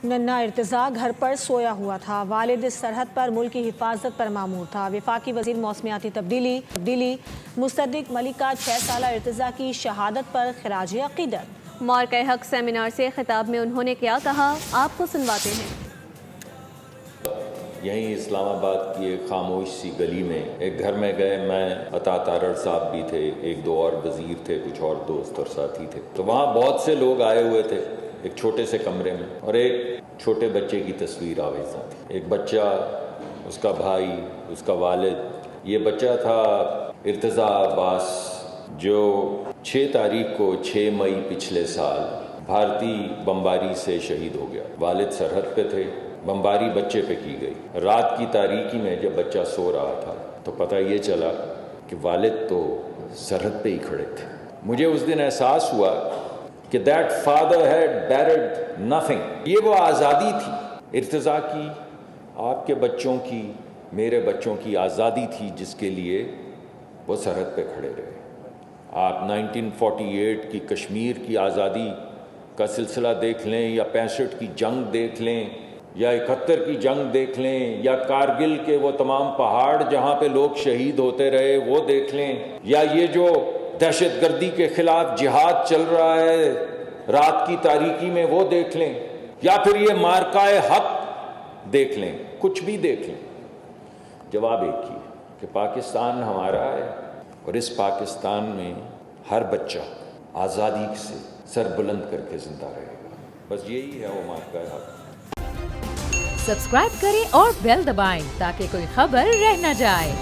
ننھا ارتضیٰ گھر پر سویا ہوا تھا، والد سرحد پر ملک کی حفاظت پر مامور تھا۔ وفاقی وزیر موسمیاتی تبدیلی مصدق ملکہ 6 سالہ ارتضیٰ کی شہادت پر خراج عقیدت۔ مارکہ حق سیمینار سے خطاب میں انہوں نے کیا کہا، آپ کو سنواتے ہیں۔ یہیں اسلام آباد کی ایک خاموش سی گلی میں ایک گھر میں گئے، میں عطا تارڑ صاحب بھی تھے، ایک دو اور وزیر تھے، کچھ اور دوست اور ساتھی تھے۔ تو وہاں بہت سے لوگ آئے ہوئے تھے ایک چھوٹے سے کمرے میں، اور ایک چھوٹے بچے کی تصویر آویزاں تھی۔ ایک بچہ، اس کا بھائی، اس کا والد۔ یہ بچہ تھا ارتضیٰ عباس، جو 6 تاریخ کو 6 مئی پچھلے سال بھارتی بمباری سے شہید ہو گیا۔ والد سرحد پہ تھے، بمباری بچے پہ کی گئی۔ رات کی تاریکی میں جب بچہ سو رہا تھا تو پتہ یہ چلا کہ والد تو سرحد پہ ہی کھڑے تھے۔ مجھے اس دن احساس ہوا کہ that father had buried nothing۔ یہ وہ آزادی تھی ارتضیٰ کی، آپ کے بچوں کی، میرے بچوں کی آزادی تھی، جس کے لیے وہ سرحد پہ کھڑے رہے۔ آپ 1948 کی کشمیر کی آزادی کا سلسلہ دیکھ لیں، یا 65 کی جنگ دیکھ لیں، یا 71 کی جنگ دیکھ لیں، یا کارگل کے وہ تمام پہاڑ جہاں پہ لوگ شہید ہوتے رہے وہ دیکھ لیں، یا یہ جو دہشت گردی کے خلاف جہاد چل رہا ہے رات کی تاریکی میں وہ دیکھ لیں، یا پھر یہ مارکہ حق دیکھ لیں، کچھ بھی دیکھ لیں، جواب ایک ہی ہے کہ پاکستان ہمارا ہے، اور اس پاکستان میں ہر بچہ آزادی سے سر بلند کر کے زندہ رہے گا۔ بس یہی ہے وہ مارکہ حق۔ سبسکرائب کریں اور بیل دبائیں تاکہ کوئی خبر رہ نہ جائے۔